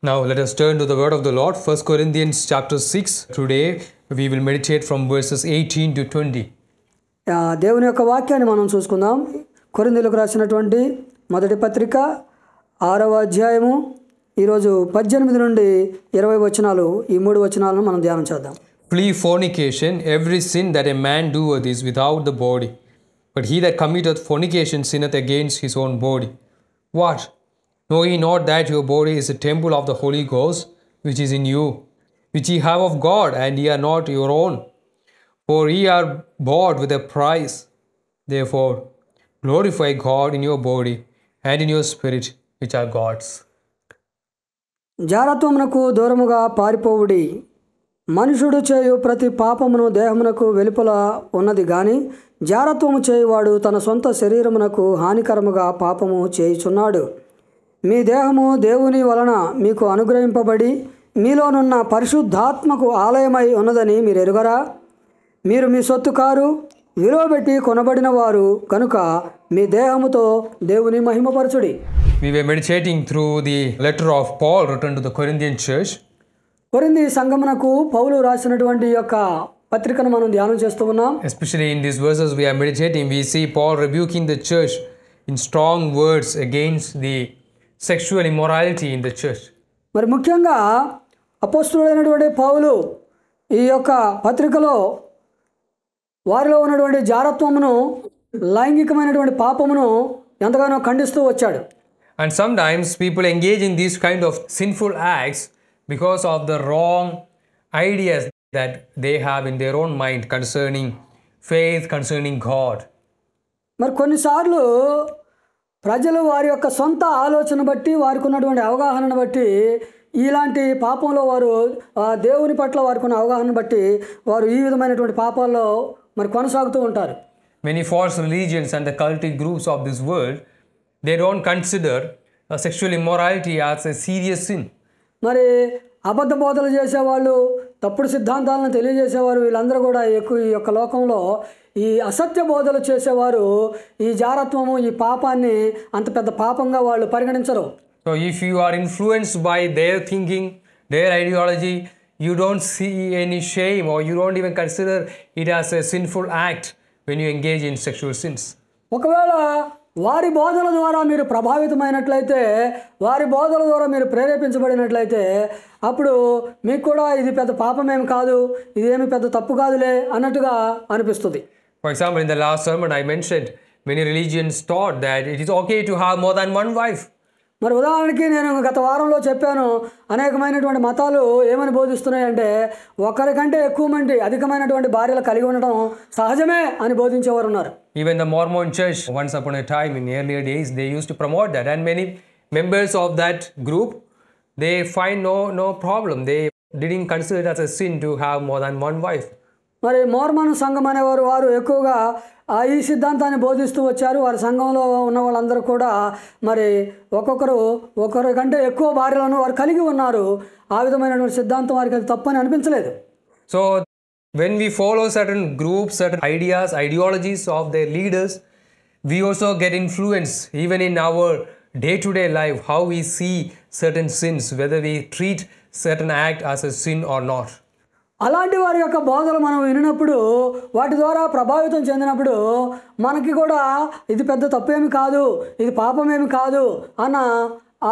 Now let us turn to the word of the Lord, 1 Corinthians chapter 6. Today we will meditate from verses 18 to 20. దేవుని యొక్క వాక్యాన్ని మనం చూసుకుందాం. కొరింథీయులకు రాసినటువంటి మొదటి పత్రిక 6వ అధ్యాయము ఈరోజు 18 నుండి 20 వచనాలు, ఈ 3 వచనాలను మనం ధ్యానం చేద్దాం. Flee fornication, every sin that a man doeth is without the body, but he that committeth fornication sinneth against his own body. What? Know ye not that your body is a temple of the Holy Ghost, which is in you, which ye have of God, and ye are not your own? For ye are bought with a price. Therefore, glorify God in your body and in your spirit, which are God's. జారత్వమునకు దూరముగా పారిపోవుడి. మనుషుడు చేయు ప్రతి పాపమును దేహమునకు వెలుపల ఉన్నది గాని జారత్వము చేయువాడు తన సొంత శరీరమునకు హానికరముగా పాపము చేయుచున్నాడు. మీ దేహము దేవుని వలన మీకు అనుగ్రహింపబడి మీలోనున్న పరిశుద్ధాత్మకు ఆలయమై ఉన్నదని మీరు ఎరుగరా? మీరు మీ సొత్తు కారు, విలువ పెట్టి కొనబడిన వారు కనుక మీ దేహముతో దేవుని మహిమపరచుడి. We were meditating through the letter of Paul written to the Corinthian church. కొరింథీ సంఘమునకు పౌలు రాసినటువంటి యొక్క పత్రికను మనం ధ్యానం చేస్తూ ఉన్నాం. Especially in these verses we are meditating, we see Paul rebuking the church in strong words against the sexual immorality in the church. మరి ముఖ్యంగా అపోస్తలుడైనటువంటి పౌలు ఈ యొక్క పత్రికలో వారిలో ఉన్నటువంటి జారత్వమును, లైంగికమైనటువంటి పాపమును ఎంతగానో ఖండిస్తూ వచ్చాడు. And sometimes people engage in these kind of sinful acts because of the wrong ideas that they have in their own mind concerning faith, concerning God. మరి కొన్నిసార్లు ప్రజలు వారి యొక్క సొంత ఆలోచన బట్టి, వారికి ఉన్నటువంటి అవగాహనను బట్టి ఇలాంటి పాపంలో వారు దేవుని పట్ల వారికి ఉన్న అవగాహన బట్టి వారు ఈ విధమైనటువంటి పాపాల్లో మరి కొనసాగుతూ ఉంటారు. Many false religions and the cultic groups of this world, they don't consider sexual immorality as a serious sin. మరి అబద్ధ బోధలు చేసేవాళ్ళు, తప్పుడు సిద్ధాంతాలను తెలియజేసేవారు, వీళ్ళందరూ కూడా ఎక్కువ ఈ యొక్క లోకంలో ఈ అసత్య బోధలు చేసేవారు ఈ జారత్వము, ఈ పాపాన్ని అంత పెద్ద పాపంగా వాళ్ళు పరిగణించరు. So if you are influenced by their thinking, their ideology, you don't see any shame or you don't even consider it as a sinful act when you engage in sexual sins. ఒకవేళ వారి బోధల ద్వారా మీరు ప్రభావితమైనట్లయితే, వారి బోధల ద్వారా మీరు ప్రేరేపించబడినట్లయితే అప్పుడు మీకు కూడా ఇది పెద్ద పాపమేమి కాదు, ఇదేమి పెద్ద తప్పు కాదులే అన్నట్టుగా అనిపిస్తుంది. For example, in the last sermon I mentioned many religions taught that it is okay to have more than one wife. మరి ఉదాహరణకి నేను గత వారంలో చెప్పాను, అనేకమైనటువంటి మతాలు ఏమని బోధిస్తున్నాయంటే ఒకరికంటే ఎక్కువ మంది అధికమైనటువంటి భార్యలు కలిగి ఉండడం సహజమే అని బోధించేవారు ఉన్నారు. Even the Mormon church, once upon a time in earlier days, they used to promote that, and many members of that group, they find no problem. They didn't consider it as a sin to have more than one wife. మరి Mormon సంఘం అనేవారు వారు ఎక్కువగా ఈ సిద్ధాంతాన్ని బోధిస్తూ వచ్చారు. వారి సంఘంలో ఉన్న వాళ్ళందరూ కూడా మరి ఒకరి కంటే ఎక్కువ భార్యలను వారు కలిగి ఉన్నారు. ఆ విధమైనటువంటి సిద్ధాంతం వారికి అది తప్పని అనిపించలేదు. So when we follow certain groups, certain ideas, ideologies of their leaders, we also get influence even in our day-to-day life, how we see certain sins, whether we treat certain act as a sin or not. అలాంటి వారి యొక్క బోధలు మనం వినినప్పుడు, వాటి ద్వారా ప్రభావితం చెందినప్పుడు మనకి కూడా ఇది పెద్ద తప్పేమి కాదు, ఇది పాపమేమి కాదు అన్న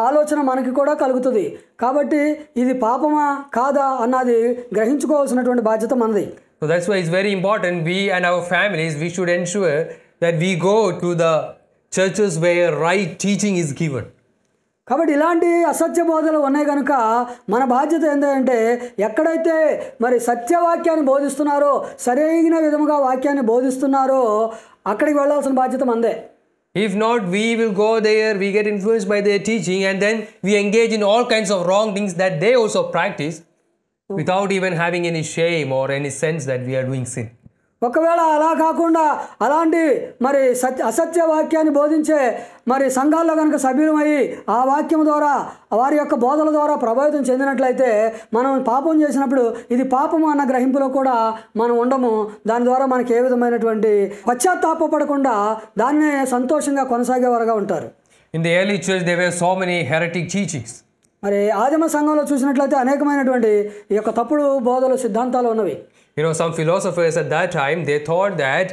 ఆలోచన మనకి కూడా కలుగుతుంది. కాబట్టి ఇది పాపమా కాదా అన్నది గ్రహించుకోవాల్సినటువంటి బాధ్యత మనది. So that's why it's very important, we and our families, we should ensure that we go to the churches where right teaching is given. కాబట్టి ఇలాంటి అసత్య బోధలు ఉన్నాయి కనుక మన బాధ్యత ఏంటంటే ఎక్కడైతే మరి సత్యవాక్యాన్ని బోధిస్తున్నారో, సరైన విధముగా వాక్యాన్ని బోధిస్తున్నారో అక్కడికి వెళ్ళాల్సిన బాధ్యత మనదే. If not, we will go there, we get influenced by their teaching, and then we engage in all kinds of wrong things that they also practice without even having any shame or any sense that we are doing sin. ఒకవేళ అలా కాకుండా అలాంటి మరి అసత్య వాక్యాన్ని బోధించే మరి సంఘాల్లో కనుక సభ్యులమయ్యి ఆ వాక్యం ద్వారా, వారి యొక్క బోధల ద్వారా ప్రభావితం చెందినట్లయితే మనం పాపం చేసినప్పుడు ఇది పాపము అన్న గ్రహింపులో కూడా మనం ఉండము. దాని ద్వారా మనకి ఏ విధమైనటువంటి పశ్చాత్తాపపడకుండా దాన్నే సంతోషంగా కొనసాగేవారుగా ఉంటారు. In the early church there were so many heretic teachings. మరి ఆదిమ సంఘంలో చూసినట్లయితే అనేకమైనటువంటి ఈ యొక్క తప్పుడు బోధలు సిద్ధాంతాలు ఉన్నవి. Some philosophers at that time, they thought that,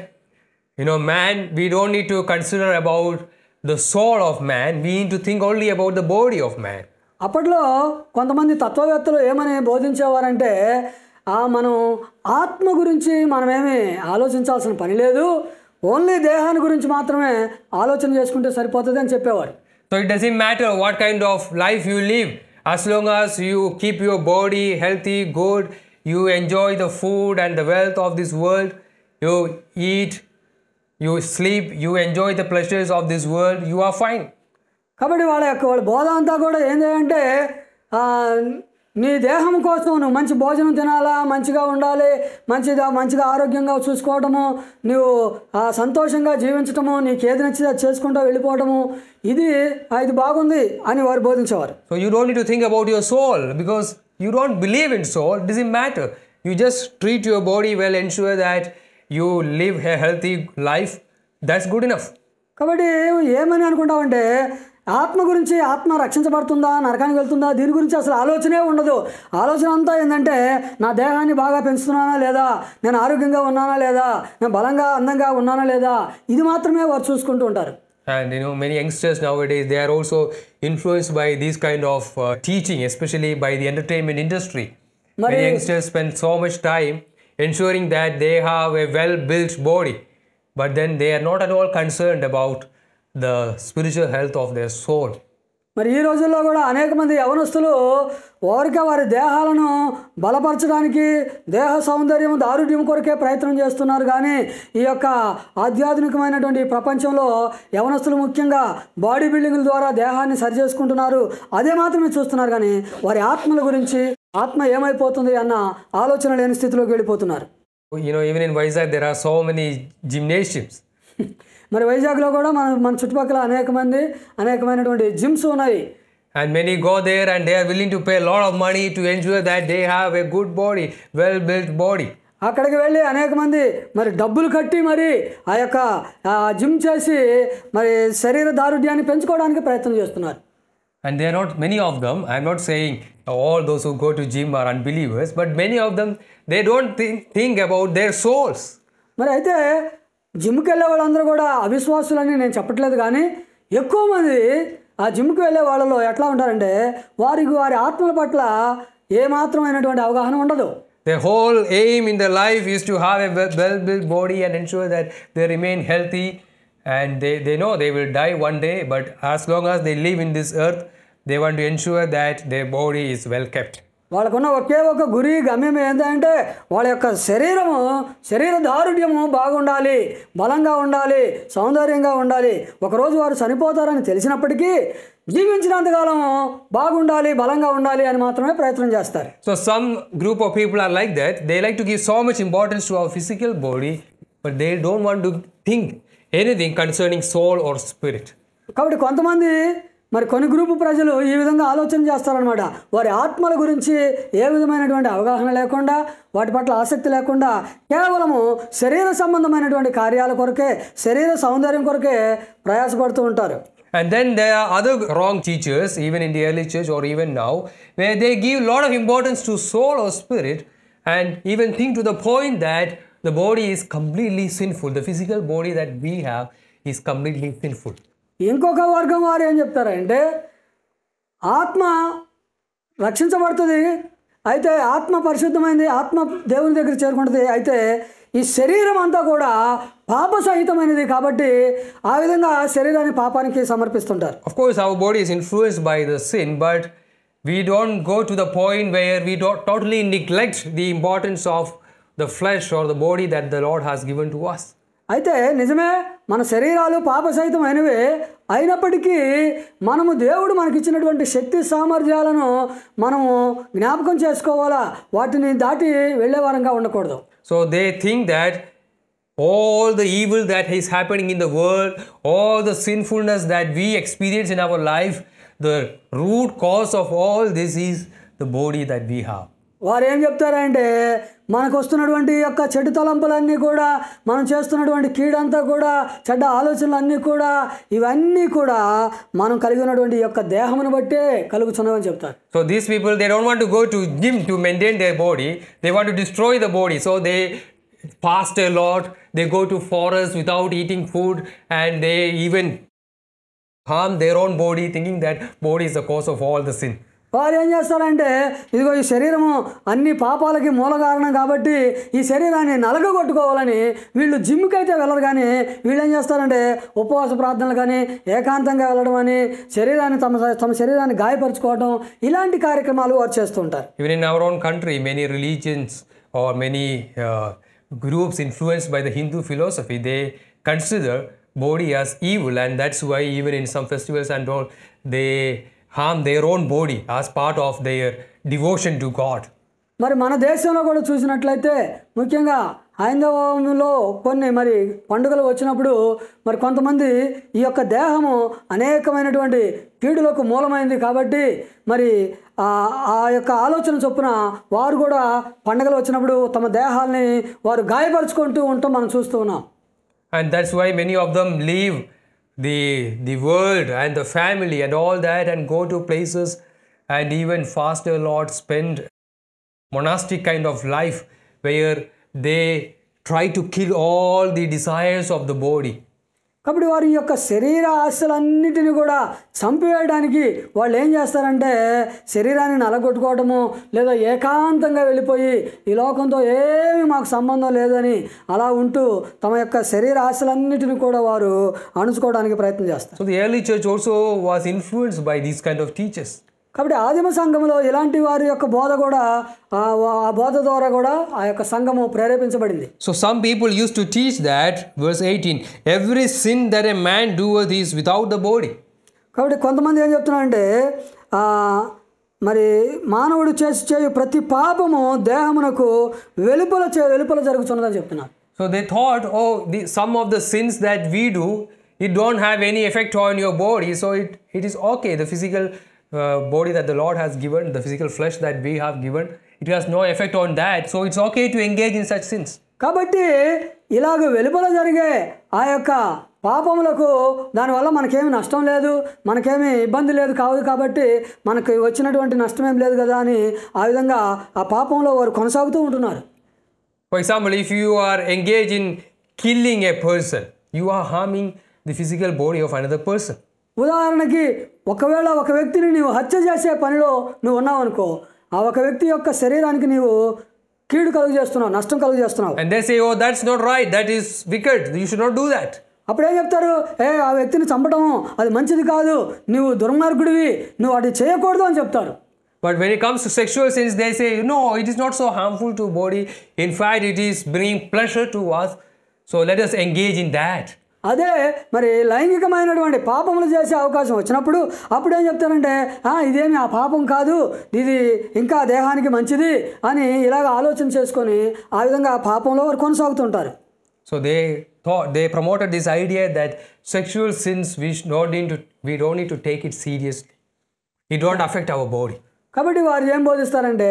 man, we don't need to consider about the soul of man. We need to think only about the body of man. అప్పట్లో కొంతమంది తత్వవేత్తలు ఏమని బోధించేవారంటే మనం ఆత్మ గురించి మనమేమి ఆలోచించాల్సిన పని లేదు, ఓన్లీ దేహాన్ని గురించి మాత్రమే ఆలోచన చేసుకుంటే సరిపోతుంది అని చెప్పేవారు. So it doesn't matter what kind of life you live, as long as you keep your body healthy, good, you enjoy the food and the wealth of this world, you eat, you sleep, you enjoy the pleasures of this world, you are fine. కాబట్టి వాళ్ళ బోధ అంతా కూడా ఏంటంటే నీ దేహం కోసం నువ్వు మంచి భోజనం తినాలా, మంచిగా ఉండాలి, మంచిగా ఆరోగ్యంగా చూసుకోవటము, నువ్వు సంతోషంగా జీవించటము, నీకు ఏది నచ్చితే అది చేసుకుంటూ వెళ్ళిపోవటము, ఇది బాగుంది అని వారు బోధించేవారు. So you don't need to think about your soul because you don't believe in soul. It doesn't matter. You just treat your body well, ensure that you live a healthy life. That's good enough. కాబట్టి ఏమని అనుకుంటామంటే ఆత్మ గురించి, ఆత్మ రక్షించబడుతుందా, నరకానికి వెళ్తుందా, దీని గురించి అసలు ఆలోచనే ఉండదు. ఆలోచన అంతా ఏంటంటే నా దేహాన్ని బాగా పెంచుతున్నానా లేదా, నేను ఆరోగ్యంగా ఉన్నానా లేదా, నేను బలంగా అందంగా ఉన్నానా లేదా, ఇది మాత్రమే వారు చూసుకుంటూ ఉంటారు. And many youngsters nowadays, they are also influenced by this kind of teaching, especially by the entertainment industry. Many youngsters spend so much time ensuring that they have a well-built body, but then they are not at all concerned about the spiritual health of their soul. మరి ఈ రోజుల్లో కూడా అనేక మంది యవనస్తులు వారికే వారి దేహాలను బలపరచడానికి, దేహ సౌందర్యం, దారుఢ్యం కొరకే ప్రయత్నం చేస్తున్నారు. కానీ ఈ యొక్క ఆధ్యాత్మికమైనటువంటి ప్రపంచంలో యవనస్తులు ముఖ్యంగా బాడీ బిల్డింగ్ల ద్వారా దేహాన్ని సరి చేసుకుంటున్నారు, అదే మాత్రమే చూస్తున్నారు. కానీ వారి ఆత్మల గురించి, ఆత్మ ఏమైపోతుంది అన్న ఆలోచన లేని స్థితిలోకి వెళ్ళిపోతున్నారు. Even in Vizag there are so many gymnasiums. మరి వైజాగ్లో కూడా మన చుట్టుపక్కల అనేకమైనటువంటి జిమ్స్ ఉన్నాయి. And many go there and they are willing to pay a lot of money to ensure that they have a good body, well built body. అక్కడికి వెళ్ళి అనేక మంది మరి డబ్బులు కట్టి మరి ఆ యొక్క జిమ్ చేసి మరి శరీర దారుఢ్యాన్ని పెంచుకోవడానికి ప్రయత్నం చేస్తున్నారు. And there are not many of them. I am not saying all those who go to gym are unbelievers, but many of them, they don't think about their souls. మరి అయితే జిమ్కి వెళ్ళే వాళ్ళందరూ కూడా అవిశ్వాసులని నేను చెప్పట్లేదు. కానీ ఎక్కువ మంది ఆ జిమ్కి వెళ్ళే వాళ్ళలో ఎట్లా ఉంటారంటే వారి ఆత్మల పట్ల ఏమాత్రమైనటువంటి అవగాహన ఉండదు. Their whole aim in their life is to have a well-built body and ensure that they remain healthy, and they know they will die one day, but as long as they live in this earth, they want to ensure that their body is well kept. వాళ్ళకున్న ఒకే ఒక గురి, గమ్యం ఏంటంటే వాళ్ళ యొక్క శరీర దారుఢ్యము బాగుండాలి, బలంగా ఉండాలి, సౌందర్యంగా ఉండాలి. ఒకరోజు వారు చనిపోతారని తెలిసినప్పటికీ జీవించినంతకాలం బాగుండాలి, బలంగా ఉండాలి అని మాత్రమే ప్రయత్నం చేస్తారు. So some group of people are like that. They like to give so much importance to our physical body, but they don't want to think anything concerning soul or spirit. కాబట్టి కొంతమంది మరి కొన్ని గ్రూపు ప్రజలు ఈ విధంగా ఆలోచన చేస్తారనమాట. వారి ఆత్మల గురించి ఏ విధమైనటువంటి అవగాహన లేకుండా, వాటి పట్ల ఆసక్తి లేకుండా కేవలము శరీర సంబంధమైనటువంటి కార్యాల కొరకే, శరీర సౌందర్యం కొరకే ప్రయాసపడుతూ ఉంటారు. And then there are other wrong teachers, even in the early church or even now, where they give a lot of importance to soul or spirit and even think to the point that the body is completely sinful. The physical body that we have is completely sinful. ఇంకొక వర్గం వారు ఏం చెప్తారంటే ఆత్మ రక్షించబడుతుంది, అయితే ఆత్మ పరిశుద్ధమైంది, ఆత్మ దేవుని దగ్గర చేరుకుంటుంది, అయితే ఈ శరీరం అంతా కూడా పాప సహితమైనది కాబట్టి ఆ విధంగా శరీరాన్ని పాపానికి సమర్పిస్తుంటారు. Of course our body is influenced by the sin, but we don't go to the point where we totally neglect the importance of the flesh or the body that the Lord has given to us. అయితే నిజమే మన శరీరాలు పాప సహితమైనవే అయినప్పటికీ మనము దేవుడు మనకిచ్చినటువంటి శక్తి సామర్థ్యాలను మనము జ్ఞాపకం చేసుకోవాలా, వాటిని దాటి వెళ్ళేవారంగా ఉండకూడదు. So they think that all the evil that is happening in the world, all the sinfulness that we experience in our life, the root cause of all this is the body that we have. వారు ఏం చెప్తారంటే మనకు వస్తున్నటువంటి యొక్క చెడు తలంపులన్నీ కూడా, మనం చేస్తున్నటువంటి కీడంతా కూడా, చెడ్డ ఆలోచనలన్నీ కూడా, ఇవన్నీ కూడా మనం కలిగి ఉన్నటువంటి యొక్క దేహమును బట్టే కలుగుతున్నామని చెప్తారు. So these people, they don't want to go to gym to maintain their body. They want to destroy the body. So they fast a lot. They go to forests without eating food, and they even harm their own body, thinking that body is the cause of all the sin. వారు ఏం చేస్తారంటే, ఇదిగో ఈ శరీరము అన్ని పాపాలకి మూల కారణం కాబట్టి ఈ శరీరాన్ని నలగగొట్టుకోవాలని వీళ్ళు జిమ్కి అయితే వెళ్ళరు, కానీ వీళ్ళు ఏం చేస్తారంటే ఉపవాస ప్రార్థనలు కానీ, ఏకాంతంగా వెళ్ళడం అని, శరీరాన్ని తమ శరీరాన్ని గాయపరచుకోవడం, ఇలాంటి కార్యక్రమాలు వారు చేస్తూ ఉంటారు. Even in our own country, many religions or many groups influenced by the Hindu philosophy, they consider body as evil, and that's why even in some festivals and all, they harm their own body as part of their devotion to God. మరి మన దేశంలో కూడా చూసినట్లయితే ముఖ్యంగా హైందవంలో కొన్ని మరి పండుగలు వచ్చినప్పుడు మరి కొంతమంది ఈ యొక్క దేహము అనేకమైనటువంటి కీడులకు మూలమైంది కాబట్టి మరి ఆ యొక్క ఆలోచన చొప్పున వారు కూడా పండుగలు వచ్చినప్పుడు తమ దేహాల్ని వారు గాయపరుచుకుంటూ ఉంటాం మనం చూస్తూ ఉన్నాం. And that's why many of them leave the world and the family and all that and go to places and even fast a lot, spend monastic kind of life where they try to kill all the desires of the body. కాబట్టి వారి యొక్క శరీర ఆశలన్నిటిని కూడా చంపివేయడానికి వాళ్ళు ఏం చేస్తారంటే శరీరాన్ని నలగొట్టుకోవడము, లేదా ఏకాంతంగా వెళ్ళిపోయి ఈ లోకంతో ఏమీ మాకు సంబంధం లేదని అలా ఉంటూ తమ యొక్క శరీర ఆశలన్నిటిని కూడా వారు అణుచుకోవడానికి ప్రయత్నం చేస్తారు. So the early church also was influenced by these kind of teachers. కాబట్టి ఆదిమ సంఘంలో ఇలాంటి వారి యొక్క బోధ కూడా ఆ బోధ ద్వారా కూడా ఆ యొక్క సంఘము ప్రేరేపించబడింది. So some people used to teach that, verse 18, every sin that a man doeth is without the body. కాబట్టి కొంతమంది ఏం చెప్తున్నారంటే మరి మానవుడు చేయు ప్రతి పాపము దేహమునకు వెలుపల జరుగుతున్నదని చెప్తున్నారు. So they thought, some of the sins that we do, it don't have any effect on your body, so it is okay. The physical body that the Lord has given, the physical flesh that we have given, it has no effect on that, so it's okay to engage in such sins. కాబట్టి ఇలాగ వెలుపల జరిగే ఆ యొక్క పాపములకు దానివల్ల మనకేమి నష్టం లేదు, మనకేమి ఇబ్బంది లేదు కాదు, కాబట్టి మనకు వచ్చినటువంటి నష్టం ఏం లేదు కదా అని ఆ విధంగా ఆ పాపంలో వారు కొనసాగుతూ ఉంటున్నారు. For example, if you are engaged in killing a person, you are harming the physical body of another person. ఉదాహరణకి ఒకవేళ ఒక వ్యక్తిని నీవు హత్య చేసే పనిలో నువ్వు ఉన్నావు అనుకో, ఆ ఒక వ్యక్తి యొక్క శరీరానికి నీవు కీడు కలుగు చేస్తున్నావు, నష్టం కలుగు చేస్తున్నావు. And they say, oh, that's not right, that is wicked, you should not do that. అప్పుడేం చెప్తారు, ఆ వ్యక్తిని చంపడం అది మంచిది కాదు, నువ్వు దుర్మార్గుడివి, నువ్వు అది చేయకూడదు అని చెప్తారు. But when it comes to sexual sins, they say, no, it is not so harmful to body, in fact it is bringing pleasure to us, so let us engage in that. అదే మరి లైంగికమైనటువంటి పాపములు చేసే అవకాశం వచ్చినప్పుడు అప్పుడు ఏం చెప్తారంటే ఇదేమి ఆ పాపం కాదు, ఇది ఇంకా దేహానికి మంచిది అని ఇలాగ ఆలోచన చేసుకొని ఆ విధంగా ఆ పాపంలో వారు కొనసాగుతుంటారు. So they promoted this idea that sexual sins we don't need to take it seriously. It don't affect our body. కాబట్టి వారు ఏం బోధిస్తారంటే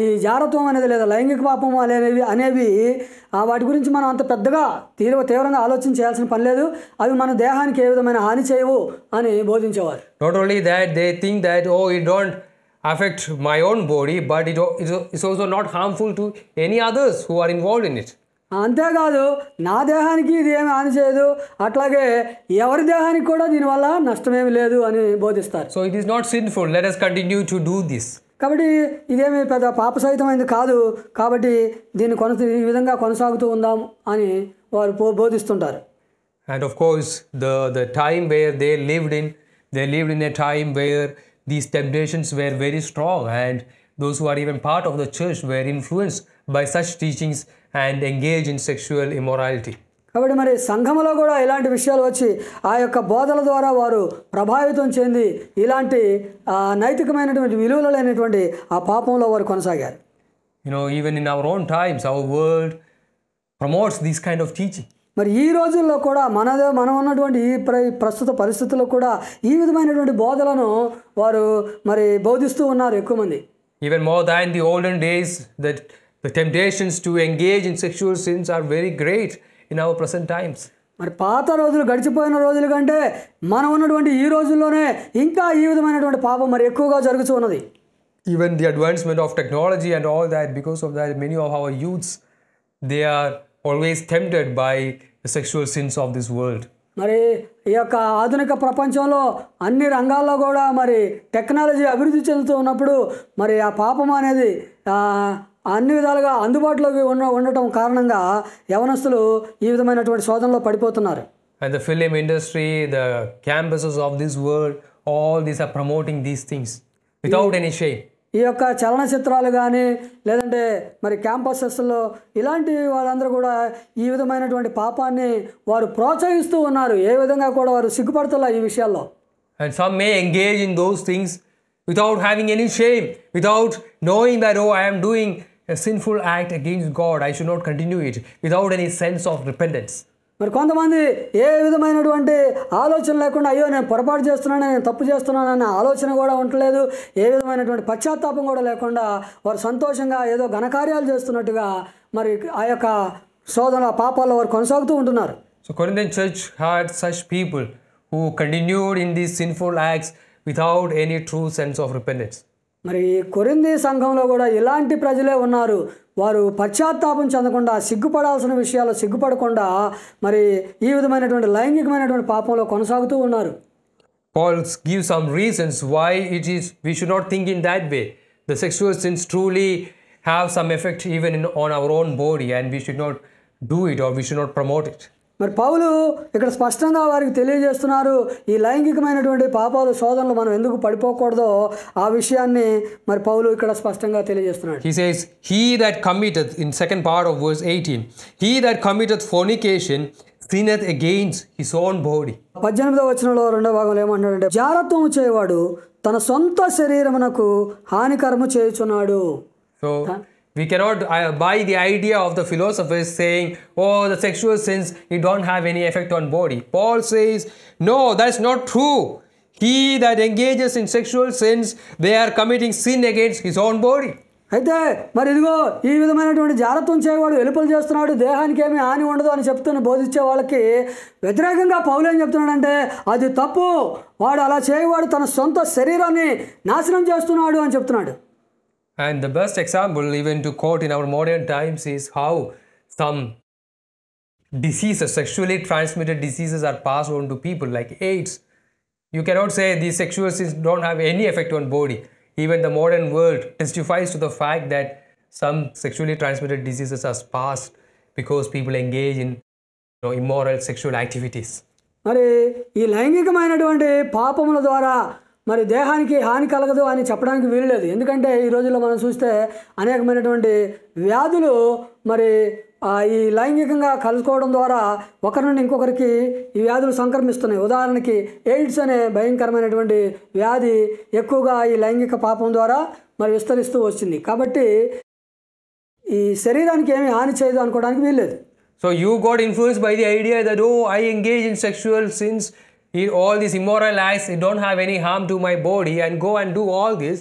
ఈ జారత్వం అనేది లేదా లైంగిక పాపం అనేవి వాటి గురించి మనం అంత పెద్దగా తీవ్రంగా ఆలోచన చేయాల్సిన పని లేదు, అవి మన దేహానికి ఏ విధమైన హాని చేయవు అని బోధించేవారు. Not only that, they think that it don't affect my own body, but it's also not harmful to any others who are involved in it. అంతేకాదు నా దేహానికి ఇది ఏమి హాని చేయదు, అట్లాగే ఎవరి దేహానికి కూడా దీనివల్ల నష్టమేమి లేదు అని బోధిస్తారు. So it is not sinful, let us continue to do this. కాబట్టి ఇదేమి పెద్ద పాపసహితమైనది కాదు, కాబట్టి దీన్ని ఈ విధంగా కొనసాగుతూ ఉందాం అని వారు బోధిస్తుంటారు. And of course the time where they lived in a time where these temptations were very strong, and those who are even part of the church were influenced by such teachings and engage in sexual immorality. కాబట్టి మరి సంఘములో కూడా ఇలాంటి విషయాలు వచ్చి ఆ యొక్క బోధల ద్వారా వారు ప్రభావితం చెంది ఇలాంటి నైతికమైనటువంటి విలువలు లేనటువంటి ఆ పాపంలో వారు కొనసాగారు. Even in our own times, our world promotes this kind of teaching. మరి ఈ రోజుల్లో కూడా మనం ఉన్నటువంటి ఈ ప్రస్తుత పరిస్థితుల్లో కూడా ఈ విధమైనటువంటి బోధలను వారు మరి బోధిస్తూ ఉన్నారు ఎక్కువ మంది. Even more than the olden days, that the temptations to engage in sexual sins are very great in our present times. మరి పాత రోజులు గడిచిపోయిన రోజుల కంటే మనం ఉన్నటువంటి ఈ రోజుల్లోనే ఇంకా ఈ విధమైనటువంటి పాపం మరి ఎక్కువగా జరుగుతూ ఉన్నది. Even the advancement of technology and all that, because of that, many of our youths, they are always tempted by the sexual sins of this world. మరి ఈ యొక్క ఆధునిక ప్రపంచంలో అన్ని రంగాల్లో కూడా మరి టెక్నాలజీ అభివృద్ధి చెందుతూ ఉన్నప్పుడు మరి ఆ పాపం అనేది అన్ని విధాలుగా అందుబాటులోకి ఉండటం కారణంగా యవనస్తులు ఈ విధమైనటువంటి శోధనలో పడిపోతున్నారు. And the film industry, the campuses of this world, all these are promoting these things without any shame. ఈ యొక్క చలనచిత్రాలు కానీ లేదంటే మరి క్యాంపసెస్లో ఇలాంటి వాళ్ళందరూ కూడా ఈ విధమైనటువంటి పాపాన్ని వారు ప్రోత్సహిస్తూ ఉన్నారు. ఏ విధంగా కూడా వారు సిగ్గుపడుతున్నా ఈ విషయాల్లో. And some may engage in those things without having any shame, without knowing that, oh, I am doing a sinful act against God, I should not continue it, without any sense of repentance. మరి కొంతమంది ఏ విధమైనటువంటి ఆలోచన లేకుండా అయ్యో నేను పొరపాటు చేస్తున్నాను, నేను తప్పు చేస్తున్నాను అనే ఆలోచన కూడా ఉండలేదు. ఏ విధమైనటువంటి పశ్చాత్తాపం కూడా లేకుండా వారు సంతోషంగా ఏదో ఘనకార్యాలు చేస్తున్నట్టుగా మరి ఆ యొక్క శోధన పాపాల్లో వారు కొనసాగుతూ ఉంటున్నారు. So Corinthian church had such people who continued in these sinful acts without any true sense of repentance. మరి కొరింథీ సంఘంలో కూడా ఇలాంటి ప్రజలే ఉన్నారు. వారు పశ్చాత్తాపం చెందకుండా సిగ్గుపడాల్సిన విషయాల్లో సిగ్గుపడకుండా మరి ఈ విధమైనటువంటి లైంగికమైనటువంటి పాపంలో కొనసాగుతూ ఉన్నారు. Paul gives some reasons why it is we should not think in that way. The sexual sins truly have some effect even on our own body, and we should not do it or we should not promote it. మరి పౌలు ఇక్కడ స్పష్టంగా వారికి తెలియజేస్తున్నారు, ఈ లైంగికమైనటువంటి పాపాలు శోధనలు మనం ఎందుకు పడిపోకూడదో ఆ విషయాన్ని మరి పౌలు ఇక్కడ స్పష్టంగా తెలియజేస్తున్నాడు. He says, he that committeth, in second part of verse 18, he that committeth fornication sinneth against his own body. 18వ వచనంలో రెండవ భాగంలో ఏమంటాడంటే, జారత్వము చేయవాడు తన సొంత శరీరమునకు హానికరము చేయుచున్నాడు. So we cannot buy the idea of the philosophers saying, oh, the sexual sins, it don't have any effect on body. Paul says, no, that's not true. He that engages in sexual sins, they are committing sin against his own body. అయితే మరి ఇదిగో ఈ విధమైనటువంటి జారత్వం చేయవాడు వెలుపలు చేస్తున్నాడు, దేహానికి ఏమీ హాని ఉండదు అని చెప్తున్న బోధించే వాళ్ళకి వ్యతిరేకంగా పౌలు ఏం చెప్తున్నాడంటే అది తప్పు, వాడు అలా చేయవాడు తన సొంత శరీరాన్ని నాశనం చేస్తున్నాడు అని చెప్తున్నాడు. And the best example even to quote in our modern times is how some diseases, sexually transmitted diseases, are passed on to people like AIDS. You cannot say these sexual sins don't have any effect on body. Even the modern world testifies to the fact that some sexually transmitted diseases are passed because people engage in immoral sexual activities. మరి ఈ లైంగికమైనటువంటి పాపముల ద్వారా మరి దేహానికి హాని కలగదు అని చెప్పడానికి వీల్లేదు. ఎందుకంటే ఈ రోజుల్లో మనం చూస్తే అనేకమైనటువంటి వ్యాధులు మరి ఈ లైంగికంగా కలుసుకోవడం ద్వారా ఒకరి నుండి ఇంకొకరికి ఈ వ్యాధులు సంక్రమిస్తున్నాయి. ఉదాహరణకి ఎయిడ్స్ అనే భయంకరమైనటువంటి వ్యాధి ఎక్కువగా ఈ లైంగిక పాపం ద్వారా మరి విస్తరిస్తూ వచ్చింది. కాబట్టి ఈ శరీరానికి ఏమీ హాని చేయదు అనుకోవడానికి వీల్లేదు. So you got influenced by the idea that, oh, I engage in sexual sins, all these immoral acts, it don't have any harm to my body, and go and do all this,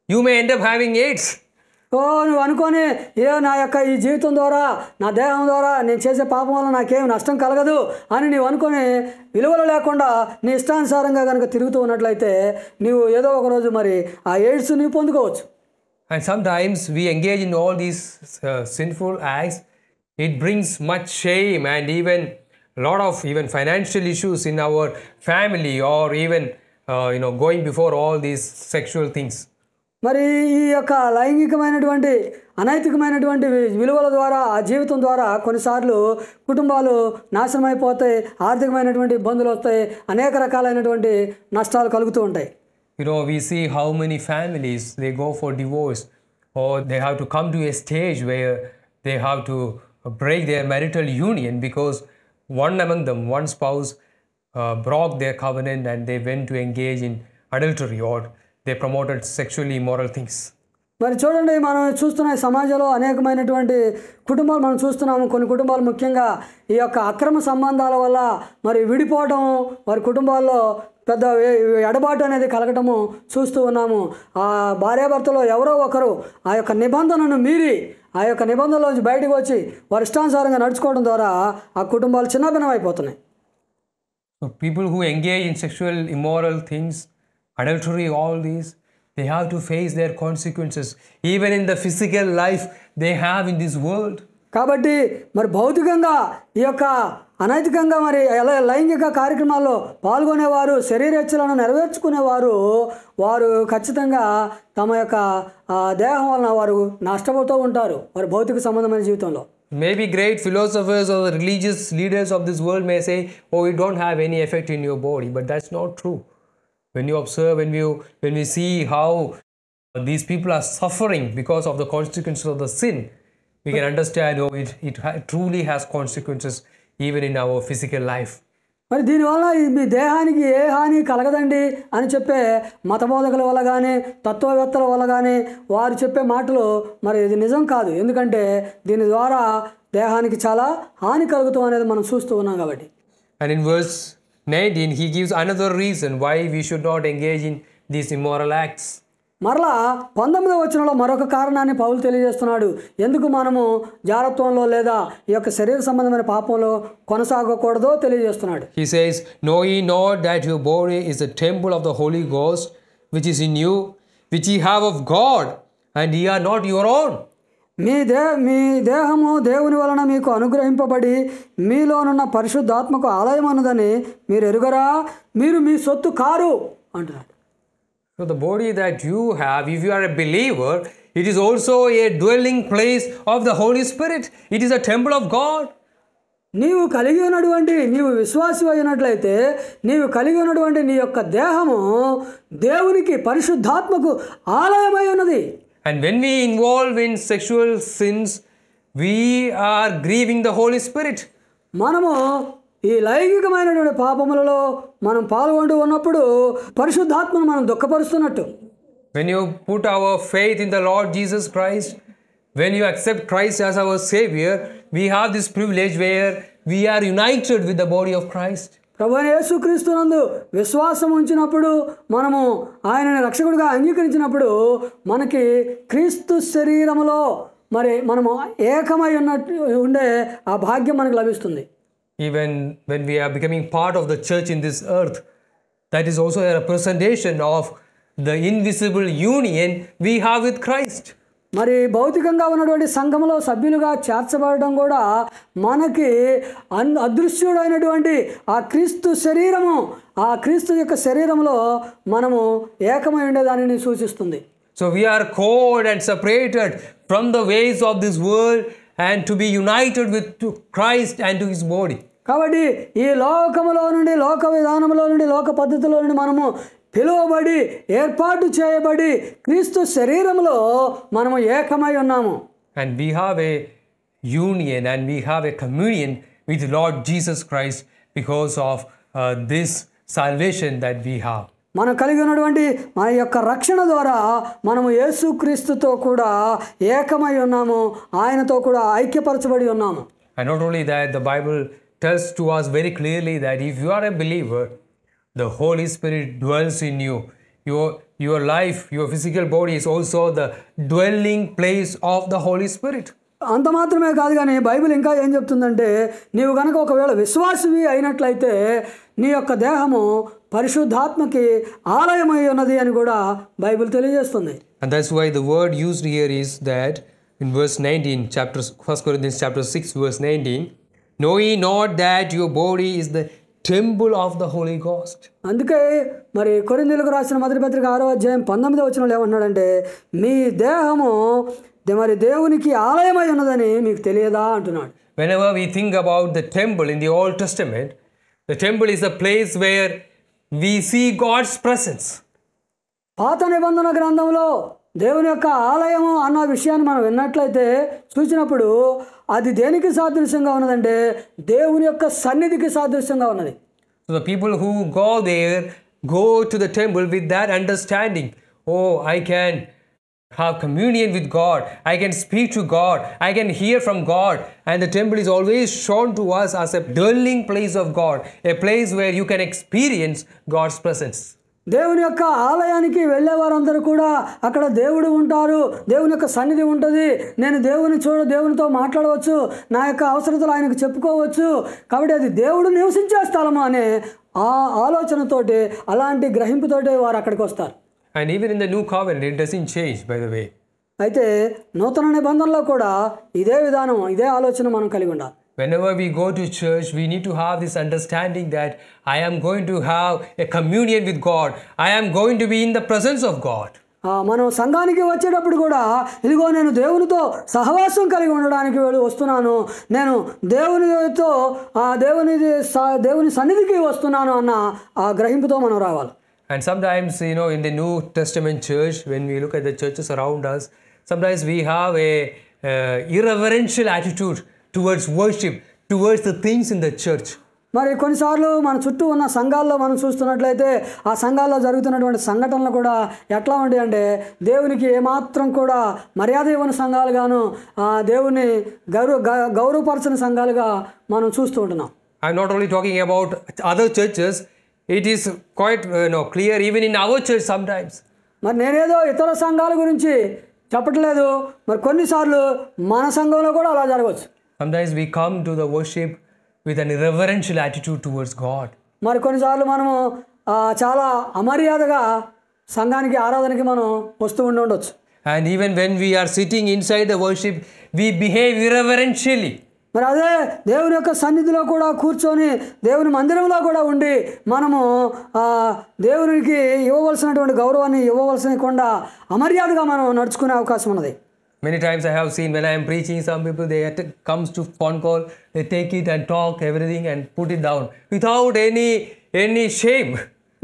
you may end up having AIDS. నువ్వు అనుకొని నా యొక్క ఈ జీవితం ద్వారా నా దేహం ద్వారా నేను చేసే పాపం వల్ల నాకేం నష్టం కలగదు అని నీవు అనుకొని విలువలు లేకుండా నీ ఇష్టానుసారంగా కనుక తిరుగుతూ ఉన్నట్లయితే నీవు ఏదో ఒక రోజు మరి ఆ ఎయిడ్స్ నీవు పొందుకోవచ్చు. And sometimes we engage in all these sinful acts. It brings much shame and even a lot of even financial issues in our family, or even going before all these sexual things. మరి ఈ యొక్క లైంగికమైనటువంటి అనైతికమైనటువంటి విలువల ద్వారా ఆ జీవితం ద్వారా కొన్నిసార్లు కుటుంబాలు నాశనం అయిపోతాయి, ఆర్థికమైనటువంటి ఇబ్బందులు వస్తాయి, అనేక రకాలైనటువంటి నష్టాలు కలుగుతూ ఉంటాయి. We see how many families they go for divorce, or they have to come to a stage where they have to break their marital union because one among them, one spouse broke their covenant and they went to engage in adultery, or they promoted sexually immoral things. మరి చూడండి, మనం చూస్తున్న సమాజంలో అనేకమైనటువంటి కుటుంబాలు మనం చూస్తున్నాము. కొన్ని కుటుంబాలు ముఖ్యంగా ఈ యొక్క అక్రమ సంబంధాల వల్ల మరి విడిపోవడం, వారి కుటుంబాల్లో పెద్ద ఎడబాటు అనేది కలగటము చూస్తూ ఉన్నాము. ఆ భార్యాభర్తలో ఎవరో ఒకరు ఆ యొక్క నిబంధనను మీరి ఆ యొక్క నిబంధనలోంచి బయటకు వచ్చి వారి ఇష్టానుసారంగా నడుచుకోవడం ద్వారా ఆ కుటుంబాలు చిన్నభిన్నం అయిపోతున్నాయి. So people who engage in sexual immoral things, adultery, all these, they have to face their consequences. Even in the physical life they have in this world. కాబట్టి మరి భౌతికంగా ఈ యొక్క అనైతికంగా మరి లైంగిక కార్యక్రమాల్లో పాల్గొనేవారు, శరీరేచ్ఛలను నెరవేర్చుకునేవారు, వారు ఖచ్చితంగా తమ యొక్క దేహం వలన వారు నష్టపోతూ ఉంటారు వారి భౌతిక సంబంధమైన జీవితంలో. Maybe great philosophers or religious leaders of this world may say, oh, it don't have any effect in your body, but that's not true. When you observe, when we see how these people are suffering because of the consequences of the sin, we can understand, oh, it truly has consequences even in our physical life. మరి దీనివల్ల మీ దేహానికి ఏ హాని కలగదండి అని చెప్పే మతబోధకుల వల్ల కానీ తత్వవేత్తల వల్ల కానీ వారు చెప్పే మాటలు మరి ఇది నిజం కాదు. ఎందుకంటే దీని ద్వారా దేహానికి చాలా హాని కలుగుతాం అనేది మనం చూస్తూ ఉన్నాం కాబట్టి. And in verse 19 he gives another reason why we should not engage in these immoral acts. మరలా 19వ వచనంలో మరొక కారణాన్ని పౌలు తెలియజేస్తున్నాడు. ఎందుకు మనము జారత్వంలో లేదా ఈ యొక్క శరీర సంబంధమైన పాపంలో కొనసాగకూడదో తెలియజేస్తున్నాడు. He says, know ye not that your body is the temple of the Holy Ghost which is in you, which ye have of God, and ye are not your own. మీ దేహము దేవుని వలన మీకు అనుగ్రహింపబడి మీలోనున్న పరిశుద్ధాత్మకు ఆలయం అన్నదని మీరు ఎరుగరా, మీరు మీ సొత్తు కారు అంటున్నాడు. So the body that you have, if you are a believer, it is also a dwelling place of the Holy Spirit. It is a temple of God. నీవు కలిగి ఉన్నటువంటి నీవు విశ్వాసి అయినట్లయితే నీవు కలిగి ఉన్నటువంటి నీ యొక్క దేహము దేవునికి పరిశుద్ధాత్మకు ఆలయమై ఉన్నది. And when we involve in sexual sins, we are grieving the Holy Spirit. మనము ఈ లైంగికమైనటువంటి పాపములలో మనం పాల్గొంటూ ఉన్నప్పుడు పరిశుద్ధాత్మను మనం దుఃఖపరుస్తున్నట్టు. When you put our faith in the Lord Jesus Christ, when you accept Christ as our Savior, we have this privilege where we are united with the body of Christ. ప్రభువైన యేసుక్రీస్తునందు విశ్వాసం ఉంచినప్పుడు మనము ఆయనని రక్షకుడిగా అంగీకరించినప్పుడు మనకి క్రీస్తు శరీరములో మరి మనము ఏకమై ఉండే ఆ భాగ్యం మనకు లభిస్తుంది. Even when we are becoming part of the church in this earth, that is also a representation of the invisible union we have with Christ. మరి భౌతికంగా ఉన్నటువంటి సంఘములో సభ్యులుగా చేర్చబడడం కూడా మనకి అదృశ్యుడైనటువంటి ఆ క్రీస్తు శరీరము, ఆ క్రీస్తు యొక్క శరీరంలో మనము ఏకమై ఉండేదానిని సూచిస్తుంది. So we are called and separated from the ways of this world and to be united with Christ and to his body. కాబట్టి ఈ లోకములో నుండి, లోక విధానంలో నుండి, లోక పద్ధతిలో నుండి మనము పిలువబడి ఏర్పాటు చేయబడి క్రీస్తు శరీరంలో మనము ఏకమై ఉన్నాము. And we have a union and we have a communion with Lord Jesus Christ because of this salvation that we have. మనం కలిగి ఉన్నటువంటి మన యొక్క రక్షణ ద్వారా మనము యేసుక్రీస్తుతో కూడా ఏకమై ఉన్నాము, ఆయనతో కూడా ఐక్యపరచబడి ఉన్నాము. And not only that, the Bible tells to us very clearly that if you are a believer, the Holy Spirit dwells in you. Your life, your physical body is also the dwelling place of the Holy Spirit. అంత మాత్రమే కాదు కానీ Bible ఇంకా ఏం చెప్తుందంటే, నీవు కనుక ఒకవేళ విశ్వాసివి అయినట్లయితే నీ యొక్క దేహము పరిశుద్ధాత్మకి ఆలయమై ఉన్నది అని కూడా బైబిల్ తెలియజేస్తుంది. And that's why the word used here is that in verse 19, 1 Corinthians chapter 6 verse 19, know ye not that your body is the temple of the Holy Ghost. అందుకే మరి కొరింథీయులకు రాసిన మొదటి పత్రిక 6వ అధ్యాయం 19వ వచనంలో ఏమన్నాడంటే, మీ దేహము మరి దేవునికి ఆలయమై ఉన్నదని మీకు తెలియదా అంటున్నాడు. Whenever we think about the temple in the Old Testament, the temple is a place where we see God's presence. పాత నిబంధన గ్రంథంలో దేవుని యొక్క ఆలయము అన్న విషయాన్ని మనం విన్నట్లయితే చూసినప్పుడు అది దేనికి సాదృశ్యంగా ఉన్నదంటే దేవుని యొక్క సన్నిధికి సాదృశ్యంగా ఉన్నది. So the people who go there go to the temple with that understanding. Oh, I can have communion with God. I can speak to God. I can hear from God. And the temple is always shown to us as a dwelling place of God, a place where you can experience God's presence. దేవుని యొక్క ఆలయానికి వెళ్ళే వారందరూ కూడా అక్కడ దేవుడు ఉంటారు, దేవుని యొక్క సన్నిధి ఉంటుంది, నేను దేవునితో మాట్లాడవచ్చు, నా యొక్క అవసరతలు ఆయనకు చెప్పుకోవచ్చు, కాబట్టి అది దేవుడు నివసించే స్థలము అనే ఆ ఆలోచనతోటి అలాంటి గ్రహింపుతోటి వారు అక్కడికి వస్తారు. And even in the new covenant, it doesn't change, by the way. అయితే నూతన నిబంధనలో కూడా ఇదే విధానం, ఇదే ఆలోచన మనం కలిగి ఉండాలి. Whenever we go to church, we need to have this understanding that I am going to have a communion with God. I am going to be in the presence of God. మనం సంఘానికి వచ్చేటప్పుడు కూడా ఇదిగో నేను దేవునితో సహవాసం కలిగి ఉండడానికి వస్తున్నాను, నేను దేవునితో దేవుని సన్నిధికి వస్తున్నాను అన్న ఆ గ్రహింపుతో మనం రావాలి. And sometimes, in the New Testament church, when we look at the churches around us, sometimes we have a irreverential attitude towards worship, towards the things in the church. మరి కొన్నిసార్లు మన చుట్టూ ఉన్న సంఘాల్లో మనం చూస్తున్నట్లయితే ఆ సంఘాల్లో జరుగుతున్నటువంటి సంఘటనలు కూడా ఎట్లా ఉంటాయి అంటే దేవునికి ఏమాత్రం కూడా మర్యాద ఇవ్వని సంఘాలుగాను, దేవుని గౌరవపరచని సంఘాలుగా మనం చూస్తూ ఉంటున్నాం. I'm not only talking about other churches, it is quite clear even in our church sometimes. మరి నేనేదో ఇతర సంఘాల గురించి చెప్పట్లేదు, మరి కొన్నిసార్లు మన సంఘంలో కూడా అలా జరగవచ్చు. Sometimes we come to the worship with an irreverential attitude towards God. మరి కొన్నిసార్లు మనము చాలా అమర్యాదగా సంఘానికి ఆరాధనకి మనం వస్తూ ఉండవచ్చు. And even when we are sitting inside the worship, we behave irreverentially. మరి అదే దేవుని యొక్క సన్నిధిలో కూడా కూర్చొని దేవుని మందిరంలో కూడా ఉండి మనము దేవునికి ఇవ్వవలసినటువంటి గౌరవాన్ని ఇవ్వవలసినకుండా అమర్యాదగా మనం నడుచుకునే అవకాశం ఉన్నది. Many times I have seen when I am preaching, some people, they comes to phone call, they take it and talk everything and put it down without any shame.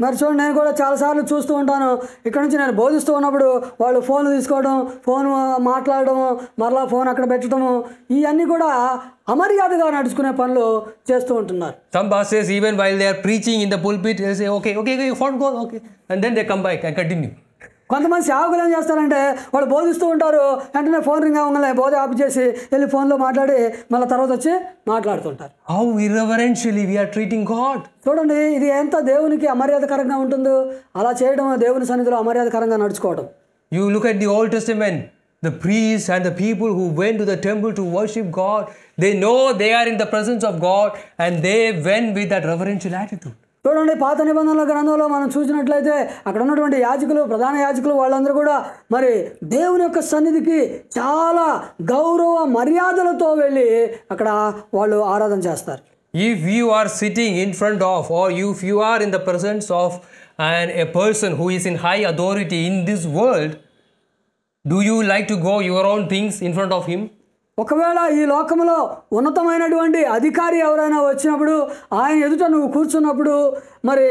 మరి చూడండి, నేను కూడా చాలాసార్లు చూస్తూ ఉంటాను, ఇక్కడ నుంచి నేను బోధిస్తూ ఉన్నప్పుడు వాళ్ళు ఫోన్ తీసుకోవడం, ఫోన్ మాట్లాడడం, మరలా ఫోన్ అక్కడ పెట్టడము, ఇవన్నీ కూడా అమర్యాదగా నడుచుకునే పనులు చేస్తూ ఉంటున్నారు. Some pastors, even while they are preaching in the pulpit, they say, okay, phone call, okay, and then they come back and continue. కొంతమంది సేవకులు ఏం చేస్తారంటే వాళ్ళు బోధిస్తూ ఉంటారు, వెంటనే ఫోన్ రింగ్ అవ్వగానే బోధ ఆపు చేసి వెళ్ళి ఫోన్లో మాట్లాడి మళ్ళీ తర్వాత వచ్చి మాట్లాడుతుంటారు. How irreverentially we are treating God. చూడండి, ఇది ఎంత దేవునికి అమర్యాదకరంగా ఉంటుందో, అలా చేయడం దేవుని సన్నిధిలో అమర్యాదకరంగా నడుచుకోవడం. You look at the Old Testament, the priests and the people who went to the temple to worship God, they know they are in the presence of God and they went with that reverential attitude. చూడండి, పాత నిబంధనల గ్రంథంలో మనం చూసినట్లయితే అక్కడ ఉన్నటువంటి యాజకులు, ప్రధాన యాజకులు, వాళ్ళందరూ కూడా మరి దేవుని యొక్క సన్నిధికి చాలా గౌరవ మర్యాదలతో వెళ్ళి అక్కడ వాళ్ళు ఆరాధన చేస్తారు. If you are sitting in front of, or if you are in the presence of a person who is in high authority in this world, do you like to go your own things in front of him? ఒకవేళ ఈ లోకంలో ఉన్నతమైనటువంటి అధికారి ఎవరైనా వచ్చినప్పుడు ఆయన ఎదుట నువ్వు కూర్చున్నప్పుడు మరి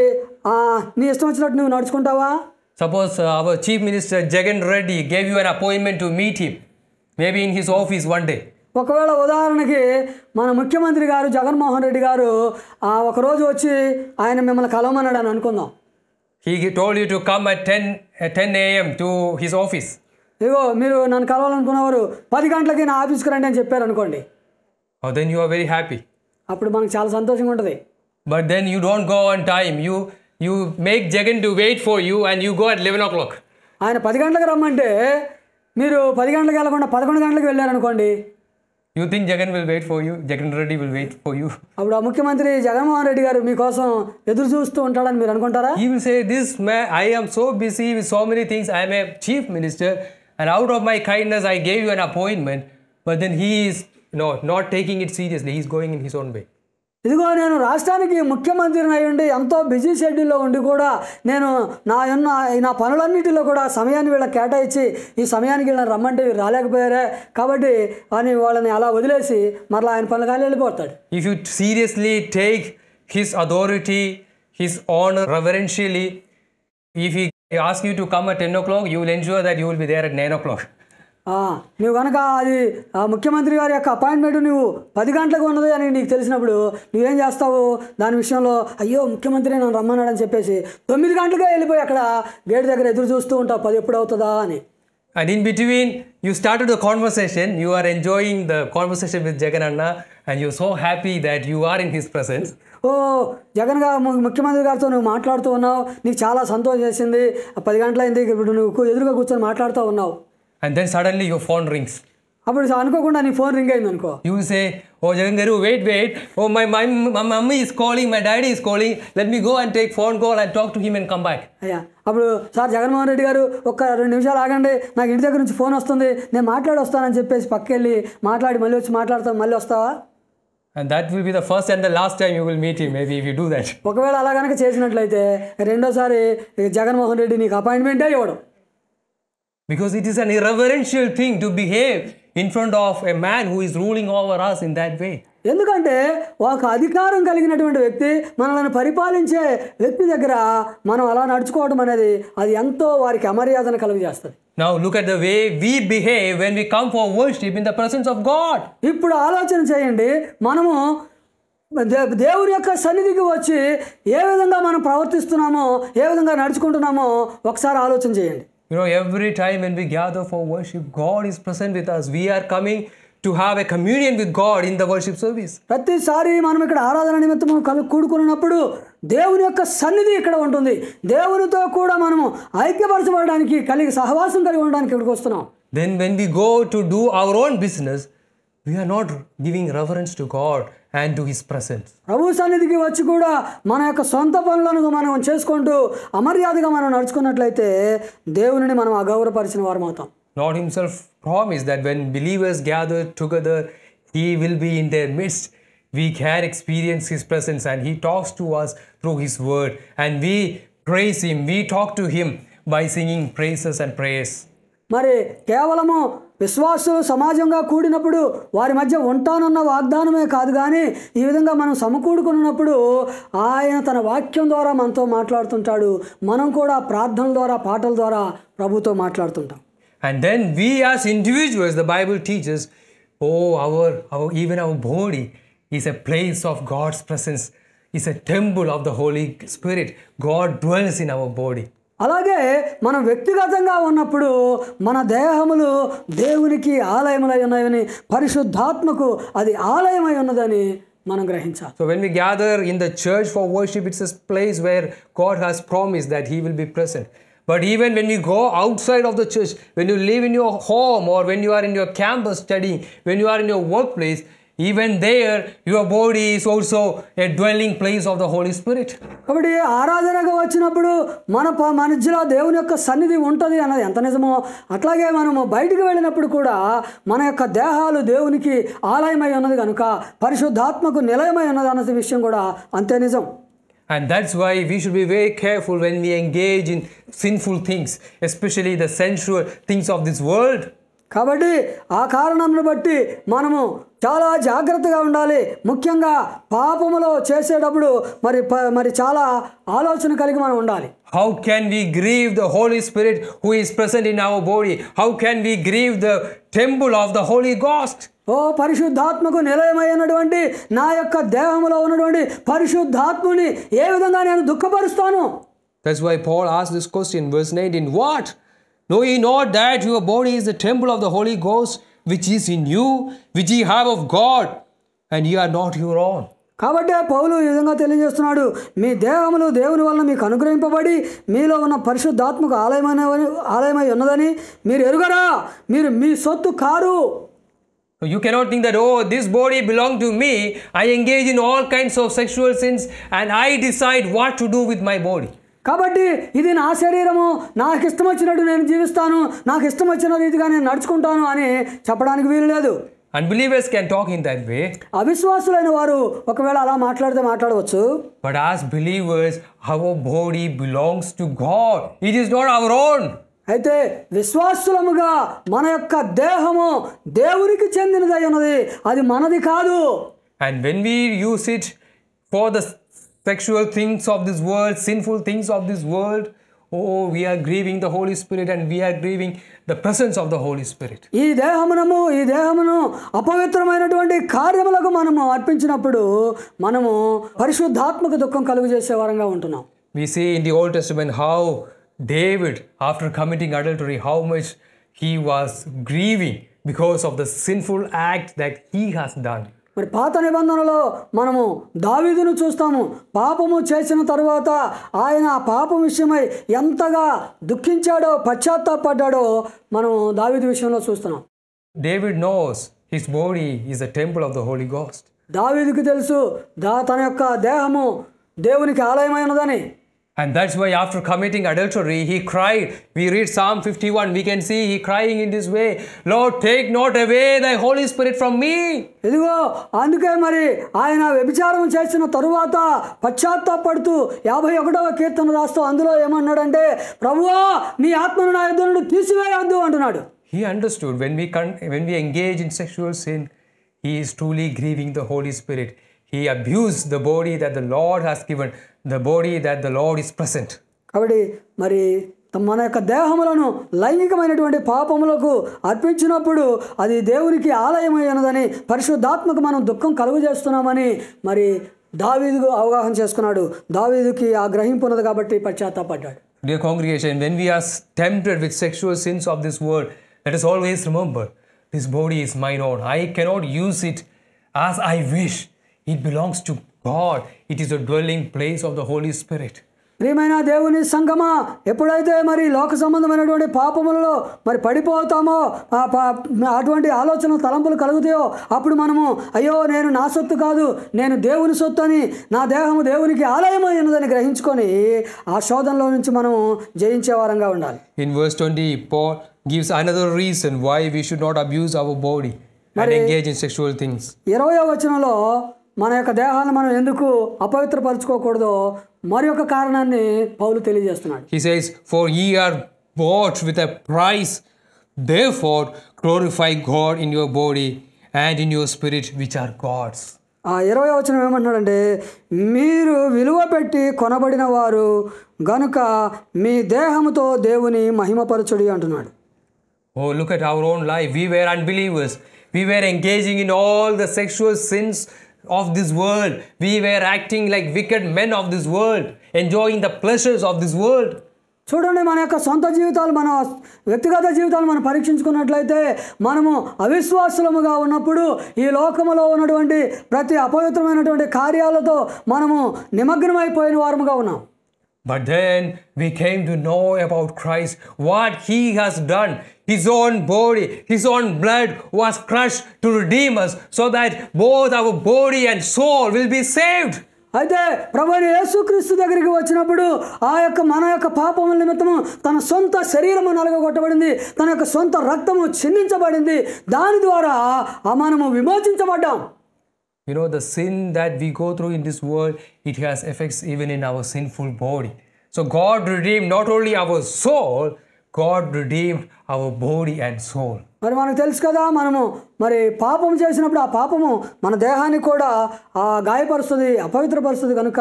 నీ ఇష్టం వచ్చినట్టు నువ్వు నడుచుకుంటావా? Suppose our Chief Minister Jagan Reddy gave you an appointment to meet him, maybe in his office one day. ఒకవేళ ఉదాహరణకి మన ముఖ్యమంత్రి గారు జగన్మోహన్ రెడ్డి గారు ఒకరోజు వచ్చి ఆయన మిమ్మల్ని కలవమన్నాడు అని అనుకుందాం. He told you to come at 10 a.m. to his office. ఇగో మీరు నన్ను కలవాలనుకున్నవారు 10 గంటలకి నా ఆఫీస్కి రండి అని చెప్పారు అనుకోండి. Oh, then you are very happy. అప్పుడు మనకు చాలా సంతోషంగా ఉంటుంది. But then you don't go on time. You make Jagan to wait for you and you go at 11 o'clock. ఆయన 10 గంటలకు రమ్మంటే మీరు 10 గంటలకు వెళ్ళకుండా 11 గంటలకు వెళ్ళారనుకోండి. You think Jagan will wait for you? Jagan Reddy will wait for you. అప్పుడు ఆ ముఖ్యమంత్రి జగన్మోహన్ రెడ్డి గారు మీకోసం ఎదురు చూస్తూ ఉంటాడని మీరు అనుకుంటారా? He will say, this man, I am so busy with so many things. I am a chief minister and out of my kindness I gave you an appointment. But then he is not taking it seriously. He is going in his own way. ఇదిగో నేను రాష్ట్రానికి ముఖ్యమంత్రిని అయి ఉండి ఎంతో busy షెడ్యూల్లో ఉండి కూడా నేను నా పనులన్నిటిలో కూడా సమయాన్ని వీళ్ళకి కేటాయించి ఈ సమయానికి వీళ్ళని రమ్మంటే వీళ్ళు రాలేకపోయారే కాబట్టి అని వాళ్ళని అలా వదిలేసి మరలా ఆయన పనులు కానీ వెళ్ళిపోతాడు. If you seriously take his authority, his honor reverentially, if he asks you to come at 10 o'clock, you will ensure that you will be there at 9 o'clock. నువ్వు కనుక అది ముఖ్యమంత్రి గారి యొక్క అపాయింట్మెంట్ నువ్వు 10 గంటలకు ఉన్నది అని నీకు తెలిసినప్పుడు నువ్వేం చేస్తావు? దాని విషయంలో అయ్యో ముఖ్యమంత్రి నన్ను రమ్మన్నాడని చెప్పేసి 9 గంటలుగా వెళ్ళిపోయి అక్కడ గేట్ దగ్గర ఎదురు చూస్తూ ఉంటావు 10 ఎప్పుడు అవుతుందా అని. And in between, you started the conversation. You are enjoying the conversation with Jagananna, and you're so happy that you are in his presence. ఓ జగన్ గారు ముఖ్యమంత్రి గారితో నువ్వు మాట్లాడుతూ ఉన్నావు, నీకు చాలా సంతోషం చేసింది, 10 గంటలైంది, ఇప్పుడు నువ్వు ఎదురుగా కూర్చొని మాట్లాడుతూ ఉన్నావు. And then suddenly your phone rings. అప్పుడు అనుకోకుండా నీ ఫోన్ రింగ్ అయింది అనుకో. You say, oh Jagan Garu, wait. Oh my mummy is calling, my daddy is calling. Let me go and take phone call and talk to him and come back. అయ్యా అప్పుడు sir Jaganmohan Reddy గారు ఒక్క 2 నిమిషాలు ఆగండి, నాకు ఇంటి దగ్గర నుంచి ఫోన్ వస్తుంది, నేను మాట్లాడి వస్తానని చెప్పేసి పక్కకెళ్ళి మాట్లాడి మళ్ళీ వచ్చి మాట్లాడతాను, మళ్ళీ వస్తావా? And that will be the first and the last time you will meet him, maybe, if you do that. ఒకవేళ అలా కనుక చేసినట్లయితే రెండోసారి జగన్మోహన్ రెడ్డి నీకు అపాయింట్మెంటే ఇవ్వడం. Because it is an irreverential thing to behave in front of a man who is ruling over us in that way. ఎందుకంటే ఒక అధికారం కలిగినటువంటి వ్యక్తి, మనల్ని పరిపాలించే వ్యక్తి దగ్గర మనం అలా నడుచుకోవడం అనేది అది ఎంతో వారికి అమర్యాదను కలుగజేస్తుంది. Now look at the way we behave when we come for worship in the presence of God. ఇప్పుడు ఆలోచన చేయండి, మనము దేవుని యొక్క సన్నిధికి వచ్చి ఏ విధంగా మనం ప్రవర్తిస్తున్నామో, ఏ విధంగా నడుచుకుంటున్నామో ఒకసారి ఆలోచన చేయండి. You know, every time when we gather for worship, God is present with us. We are coming to have a communion with God in the worship service. ప్రతిసారి మనం ఇక్కడ ఆరాధన నిమిత్తము కూడుకున్నప్పుడు దేవుని యొక్క సన్నిధి ఇక్కడ ఉంటుంది. దేవునితో కూడా మనము ఐక్యపరచబడడానికి సహవాసం కలిగి ఉండడానికి ఇక్కడికి వస్తున్నాం. Then when we go to do our own business, we are not giving reverence to God and to his presence. ప్రభు సన్నిధికి వచ్చి కూడా మన యొక్క సొంత పనులను మనం చేసుకుంటూ అమర్యాదగా మనం నడుచుకున్నట్లయితే దేవునిని మనం అగౌరవపరిచిన వారం అవుతాం. Lord himself promised that when believers gather together, he will be in their midst. We can experience his presence and he talks to us through his word, and we praise him. We talk to him by singing praises and prayers. మరి కేవలము విశ్వాసులు సమాజంగా కూడినప్పుడు వారి మధ్య ఉంటానన్న వాగ్దానమే కాదు, కానీ ఈ విధంగా మనం సమకూడుకున్నప్పుడు ఆయన తన వాక్యం ద్వారా మనతో మాట్లాడుతుంటాడు. మనం కూడా ప్రార్థనల ద్వారా, పాటల ద్వారా ప్రభుతో మాట్లాడుతుంటాం. And then we as individuals, the Bible teaches, even our body is a place of God's presence, is a temple of the Holy Spirit. God dwells in our body. అలాగే మనం వ్యక్తిగతంగా ఉన్నప్పుడు మన దేహములు దేవునికి ఆలయములై ఉన్నాయని, పరిశుద్ధాత్మకు అది ఆలయమై ఉన్నదని మనం గ్రహించాలి. So when we gather in the church for worship, it's a place where God has promised that he will be present. But even when you go outside of the church, when you live in your home or when you are in your campus studying, when you are in your workplace, even there your body is also a dwelling place of the Holy Spirit. కాబట్టి ఆరాధనగా వచ్చినప్పుడు మన మధ్యలో దేవుని యొక్క సన్నిధి ఉంటుంది అన్నది ఎంత నిజమో, అట్లాగే మనము బయటికి వెళ్ళినప్పుడు కూడా మన యొక్క దేహాలు దేవునికి ఆలయమై ఉన్నది కనుక పరిశుద్ధాత్మకు నిలయమై ఉన్నది అన్న విషయం కూడా అంతే నిజం. And that's why we should be very careful when we engage in sinful things, especially the sensual things of this world. కాబట్టి ఆ కారణంను బట్టి మనము చాలా జాగ్రత్తగా ఉండాలి. ముఖ్యంగా పాపములో చేసేటప్పుడు మరి చాలా ఆలోచన కలిగి మనం ఉండాలి. How can we grieve the Holy Spirit who is present in our body? How can we grieve the temple of the Holy Ghost? ఓ పరిశుద్ధాత్మకు నిలయమైనటువంటి నా యొక్క దేహములో ఉన్నటువంటి పరిశుద్ధాత్ముని ఏ విధంగా నేను దుఃఖపరుస్తాను? That's why Paul asked this question, verse 19, what? Know ye not that your body is the temple of the Holy Ghost, which is in you, which ye have of God, and ye are not your own. కాబట్టి పౌలు ఈ విధంగా తెలియజేస్తున్నాడు, మీ దేహములు దేవుని వలన మీకు అనుగ్రహింపబడి మీలో ఉన్న పరిశుద్ధాత్మకు ఆలయమై ఉన్నదని మీరు ఎరుగరా? మీరు మీ సొత్తు car. You cannot think that, this body belongs to me. I engage in all kinds of sexual sins and I decide what to do with my body. కాబట్టి ఇది నా శరీరము, నాకు ఇష్టం వచ్చినట్టు నేను జీవిస్తాను, నాకు ఇష్టం వచ్చిన రీతిగా నేను నడుచుకుంటాను అని చెప్పడానికి వీలు లేదు. Unbelievers can talk in that way. అవిశ్వాసులైన వారు ఒకవేళ అలా మాట్లాడవచ్చు. But as believers, our body belongs to God. It is not our own. అయితే విశ్వాసులముగా మన యొక్క దేహము దేవునికి చెందినదై ఉన్నది, అది మనది కాదు. And when we use it for the sexual things of this world, sinful things of this world, we are grieving the Holy Spirit and we are grieving the presence of the Holy Spirit. ఈ దేహమును అపవిత్రమైనటువంటి కార్యములకు మనము అర్పించినప్పుడు మనము పరిశుద్ధాత్మక దుఃఖం కలుగజేసే వారంగా ఉంటున్నాం. We see in the Old Testament how David, after committing adultery, how much he was grieving because of the sinful act that he has done. మరి పాత నిబంధనలో మనము దావీదును చూస్తాము. పాపము చేసిన తరువాత ఆయన ఆ పాపం విషయమై ఎంతగా దుఃఖించాడో పశ్చాత్తాపడ్డాడో మనం దావీదు విషయంలో చూస్తున్నాం. David knows his body is a temple of the Holy Ghost. దావీదుకు తెలుసు తన యొక్క దేహము దేవునికి ఆలయమైనదని. And that's why after committing adultery, he cried. We read Psalm 51, we can see he crying in this way, Lord, take not away thy Holy Spirit from me. ఇదిగో అందుకే మరి ఆయన వ్యభిచారం చేసిన తరువాత పశ్చాత్తాపడుతూ 51వ కీర్తన రాస్తూ అందులో ఏమన్నాడంటే, ప్రభువా నీ ఆత్మను నా యొద్ద నుండి తీసివేయొద్దు అంటున్నాడు. He understood when we engage in sexual sin, he is truly grieving the Holy Spirit. He abused the body that the Lord has given, the body that the Lord is present. కాబట్టి మరి మన యొక్క దేహములను లైంగికమైనటువంటి పాపములకు అర్పించినప్పుడు అది దేవునికి ఆలయమైనదని పరిశుద్ధాత్మకు మనం దుఃఖం కలుగజేస్తున్నామని మరి దావీదు అవగాహన చేసుకున్నాడు. దావీదుకి ఆ గ్రహింపు ఉన్నది కాబట్టి పశ్చాత్తాపడ్డాడు. Dear congregation, when we are tempted with sexual sins of this world, let us always remember, this body is mine own. I cannot use it as I wish. It belongs to God. It is a dwelling place of the Holy Spirit. ప్రియమైన దేవుని సంగమా, ఎప్పుడైతే మరి లోక సంబంధమైనటువంటి పాపములలో మరి పడిపోతామో అటువంటి ఆలోచన తలంపులు కలుగుతాయో అప్పుడు మనము అయ్యో నేను నా సొత్తు కాదు, నేను దేవుని సొత్తు అని, నా దేహము దేవునికి ఆలయమైనదని గ్రహించుకొని ఆ శోధనలో నుంచి మనము జయించే వారంగా ఉండాలి. In verse 20, Paul gives another reason why we should not abuse our body and engage in sexual things. 20వ వచనంలో మన యొక్క దేహాన్ని మనం ఎందుకు అపవిత్రపరచుకోకూడదో మరి ఒక కారణాన్ని పౌలు తెలియజేస్తున్నాడు. He says, for ye are bought with a price, therefore glorify God in your body and in your spirit which are God's. ఆ 20వ వచనం ఏమంటున్నాడంటే, మీరు విలువ పెట్టి కొనబడిన వారు గనుక మీ దేహముతో దేవుని మహిమపరచుడి అంటున్నాడు. Oh, look at our own life. We were unbelievers. We were engaging in all the sexual sins of this world. We were acting like wicked men of this world, enjoying the pleasures of this world. చూడండి, మన యొక్క సొంత జీవితాలు, మన వ్యక్తిగత జీవితాలు మనం పరీక్షించుకున్నట్లయితే మనము అవిశ్వాసులముగా ఉన్నప్పుడు ఈ లోకములో ఉన్నటువంటి ప్రతి అపవిత్రమైనటువంటి కార్యాలతో మనము నిమగ్నమైపోయిన వారముగా ఉన్నాం. But then we came to know about Christ, what he has done. His own body, his own blood was crushed to redeem us so that both our body and soul will be saved. అయితే ప్రభువైన యేసుక్రీస్తు దగ్గరికి వచ్చినప్పుడు మన యొక్క పాపముల నిమిత్తము తన సొంత శరీరము నలగగొట్టబడింది, తన యొక్క సొంత రక్తము చిందించబడింది. దాని ద్వారా మనము విమోచించబడ్డాం. You know, the sin that we go through in this world, it has effects even in our sinful body. So God redeemed not only our soul, God redeemed our body and soul. మరి మనకు తెలుసు కదా, మనము మరి పాపం చేసినప్పుడు ఆ పాపము మన దేహాన్ని కూడా గాయపరుస్తుంది, అపవిత్రపరుస్తుంది. కనుక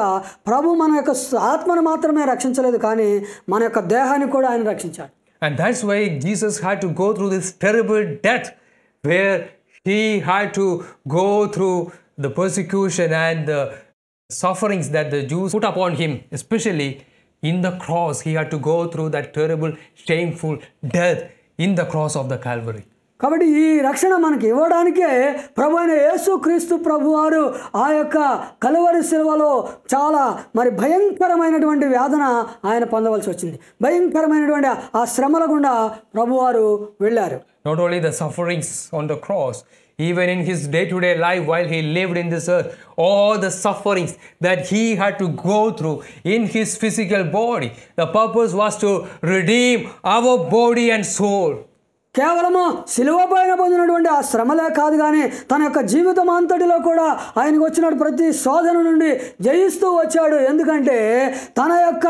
ప్రభు మన యొక్క ఆత్మను మాత్రమే రక్షించలేదు, కానీ మన యొక్క దేహాన్ని కూడా ఆయన రక్షించాడు. And that's why Jesus had to go through this terrible death, where he had to go through the persecution and the sufferings that the Jews put upon him, especially in the cross. He had to go through that terrible, shameful death in the cross of the Calvary. కాబట్టి ఈ రక్షణ మనకి ఇవ్వడానికే ప్రభు అయిన యేసుక్రీస్తు ప్రభువారు ఆ యొక్క కలువరి శిలువలో చాలా మరి భయంకరమైనటువంటి వేదన ఆయన పొందవలసి వచ్చింది. భయంకరమైనటువంటి ఆ శ్రమల గుండా ప్రభువారు వెళ్ళారు. Not only the sufferings on the cross, even in his day-to-day life while he lived in this earth, all the sufferings that he had to go through in his physical body, the purpose was to redeem our body and soul. కేవలము శిలువ పైన పొందినటువంటి ఆ శ్రమలే కాదు, కానీ తన యొక్క జీవితం అంతటిలో కూడా ఆయనకు వచ్చిన ప్రతి శోధన నుండి జయిస్తూ వచ్చాడు. ఎందుకంటే తన యొక్క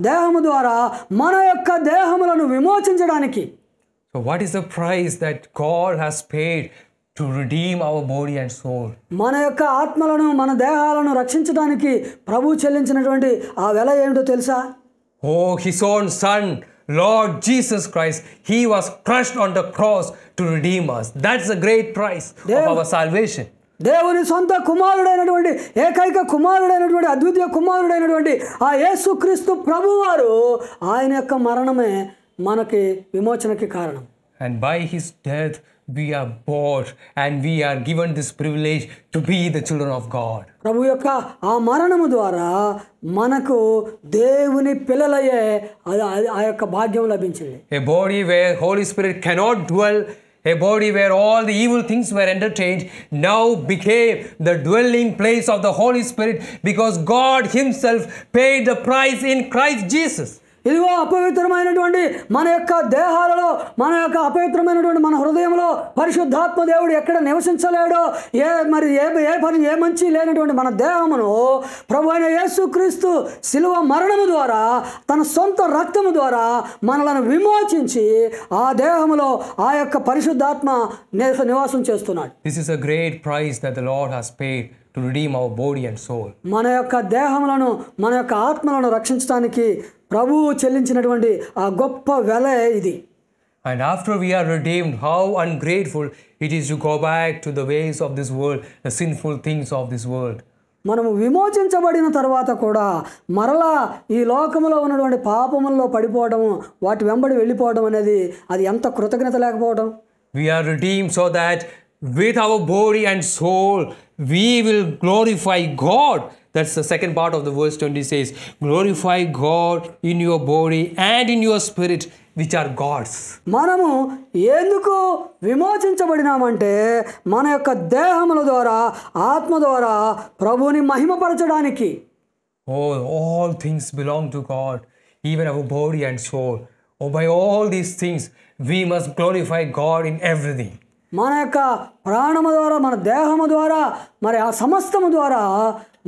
దేహము ద్వారా మన యొక్క దేహములను విమోచించడానికి. So what is the price that God has paid to redeem our body and soul? మన యొక్క ఆత్మలను, మన దేహాలను రక్షించడానికి ప్రభు చెల్లించినటువంటి ఆ వెల ఏమిటో తెలుసా? Oh, his own son, Lord Jesus Christ, he was crushed on the cross to redeem us. That's the great price of our salvation. దేవుని సొంత కుమారుడైనటువంటి, ఏకైక కుమారుడైనటువంటి, అద్వితీయ కుమారుడైనటువంటి ఆ యేసుక్రీస్తు ప్రభువారు ఆయన యొక్క మరణమే మనకి విమోచనకి కారణం. And by his death, we are bought and we are given this privilege to be the children of God. ప్రభు యొక్క ఆ మరణము ద్వారా మనకు దేవుని పిల్లలయ్యే ఆ యొక్క భాగ్యం లభించింది. A body where Holy Spirit cannot dwell, a body where all the evil things were entertained, now became the dwelling place of the Holy Spirit because God himself paid the price in Christ Jesus. ఇదిగో అపవిత్రమైనటువంటి మన యొక్క దేహాలలో, మన యొక్క అపవిత్రమైనటువంటి మన హృదయంలో పరిశుద్ధాత్మ దేవుడు ఎక్కడ నివసించలేడో, ఏ మంచి లేనటువంటి మన దేహమును ప్రభు అయిన యేసుక్రీస్తు శిలువ మరణము ద్వారా తన సొంత రక్తము ద్వారా మనలను విమోచించి ఆ దేహములో ఆ యొక్క పరిశుద్ధాత్మ నివాసం చేస్తున్నాడు. This is a great price that the Lord has paid to redeem our body and soul. మన యొక్క దేహములను, మన యొక్క ఆత్మలను రక్షించడానికి ప్రభువు చెల్లించినటువంటి ఆ గొప్ప వెల ఇది. And after we are redeemed, how ungrateful it is to go back to the ways of this world, the sinful things of this world. మనము విమోచించబడిన తర్వాత కూడా మరలా ఈ లోకములో ఉన్నటువంటి పాపముల్లో పడిపోవడము, వాటి వెంబడి వెళ్ళిపోవడం అనేది అది ఎంత కృతజ్ఞత లేకపోవడం. We are redeemed so that with our body and soul we will glorify God. That's the second part of the verse 20 says, glorify God in your body and in your spirit which are God's. మనము ఎందుకు విమోచించబడినామంటే మన యొక్క దేహముల ద్వారా, ఆత్మ ద్వారా ప్రభువుని మహిమపరచడానికి. Oh, all things belong to God, even our body and soul. Oh, by all these things we must glorify God in everything. మన యొక్క ప్రాణము ద్వారా, మన దేహము ద్వారా, మరి ఆ సమస్తము ద్వారా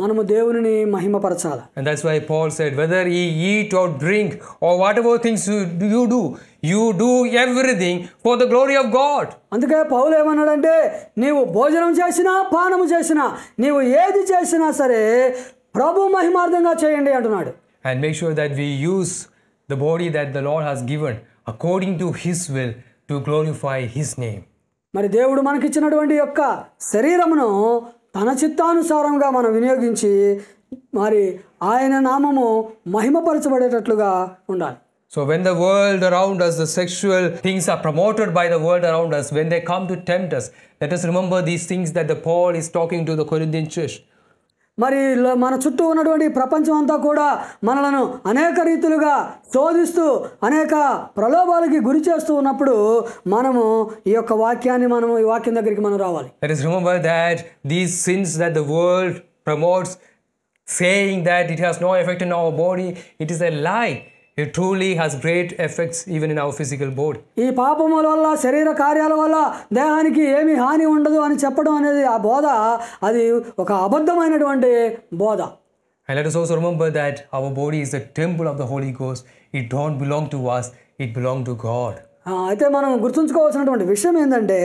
మనము దేవునిని మహిమపరచాలి. And that's why Paul said, whether ye eat or drink or whatever things you do everything for the glory of God. అందుకే పౌలు ఏమన్నాడంటే, నీవు భోజనం చేసినా, పానము చేసినా, నీవు ఏది చేసినా సరే ప్రభు మహిమార్థంగా చేయండి అంటున్నాడు. And make sure that we use the body that the Lord has given according to his will to glorify his name. మరి దేవుడు మనకిచ్చినటువంటి యొక్క శరీరమును తన చిత్తానుసారంగా మనం వినియోగించి మరి ఆయన నామము మహిమపరచబడేటట్లుగా ఉండాలి. So when the world around us, the sexual things are promoted by the world around us, when they come to tempt us, let us remember these things that the Paul is talking to the Corinthian church. మరి మన చుట్టూ ఉన్నటువంటి ప్రపంచం అంతా కూడా మనలను అనేక రీతులుగా శోధిస్తూ అనేక ప్రలోభాలకి గురి చేస్తూ ఉన్నప్పుడు మనము ఈ యొక్క ఈ వాక్యం దగ్గరికి మనం రావాలి. Let us remember that these sins that the world promotes, saying that it has no effect in our body, it is a lie. It truly has great effects even in our physical body. ఈ పాపముల వల్ల, శరీర కార్యాల వల్ల దేహానికి ఏమీ హాని ఉండదు అని చెప్పడం అనేది ఆ బోధ అది ఒక అబద్ధమైనటువంటి బోధ. And let us also remember that our body is the temple of the Holy Ghost. It don't belong to us, it belongs to God. అయితే మనం గుర్తుంచుకోవాల్సినటువంటి విషయం ఏంటంటే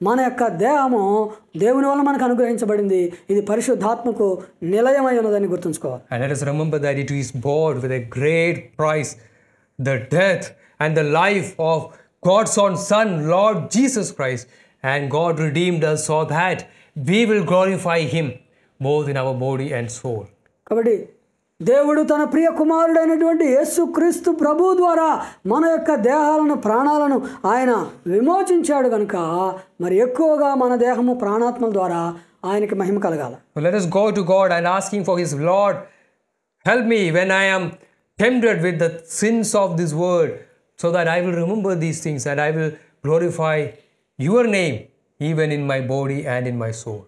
మన యొక్క దేహము దేవుని వల్ల మనకు అనుగ్రహించబడింది. ఇది పరిశుద్ధాత్మకు నిలయమై ఉన్నదని గుర్తుంచుకోవాలి. And let us remember that it is bought with a great price, the death and the life of God's own Son, Lord Jesus Christ. And God redeemed us so that we will glorify Him both in our body and soul. కాబట్టి దేవుడు తన ప్రియ కుమారుడైనటువంటి యేసుక్రీస్తు ప్రభు ద్వారా మన యొక్క దేహాలను, ప్రాణాలను ఆయన విమోచించాడు కనుక మరి ఎక్కువగా మన దేహము ప్రాణాత్మల ద్వారా ఆయనకి మహిమ కలగాలి. Let us go to God and asking for His Lord, help me when I am tempted with the sins of this world, so that I will remember these things and I will glorify your name even in my body and in my soul.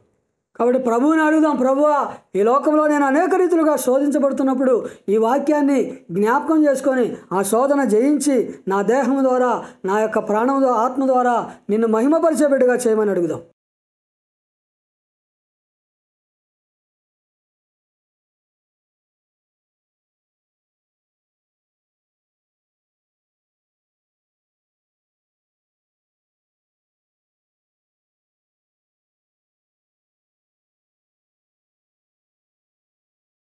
కాబట్టి ప్రభువుని అడుగుదాం, ప్రభువా ఈ లోకంలో నేను అనేక రీతులుగా శోధించబడుతున్నప్పుడు ఈ వాక్యాన్ని జ్ఞాపకం చేసుకొని ఆ శోధన జయించి నా దేహం ద్వారా, నా యొక్క ప్రాణం ఆత్మ ద్వారా నిన్ను మహిమపరిచే బిడ్డగా చేయమని అడుగుదాం.